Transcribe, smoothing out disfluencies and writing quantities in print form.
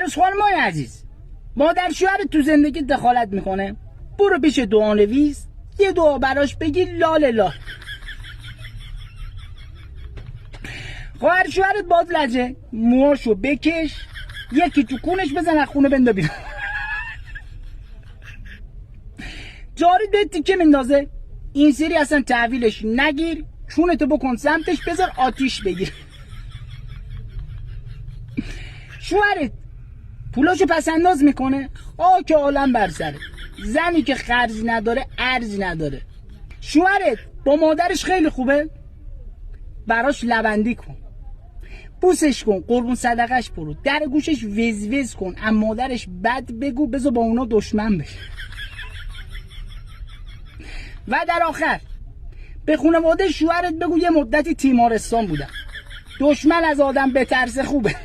عروس خانمای عزیز، مادر شوهر تو زندگی دخالت میکنه، برو پیش دعانویس یه دعا براش بگی لال لال. خواهر شوهرت باد لجه، موهاشو بکش یکی تو کونش بزن از خونه بنده بیرون. جاری به تیکه میندازه، این سری اصلا تحویلش نگیر، چونتو بکن سمتش بذار آتیش بگیر. شوهرت پولاشو پس انداز میکنه، خاک عالم بر سره، زنی که خرجی نداره ارزی نداره. شوهرت با مادرش خیلی خوبه، براش لبندی کن، بوسش کن، قربون صدقش برو، در گوشش وز کن، اما مادرش بد بگو، بذار با اونا دشمن بشه. و در آخر به خانواده شوهرت بگو یه مدتی تیمارستان بودم، دشمن از آدم بترسه خوبه.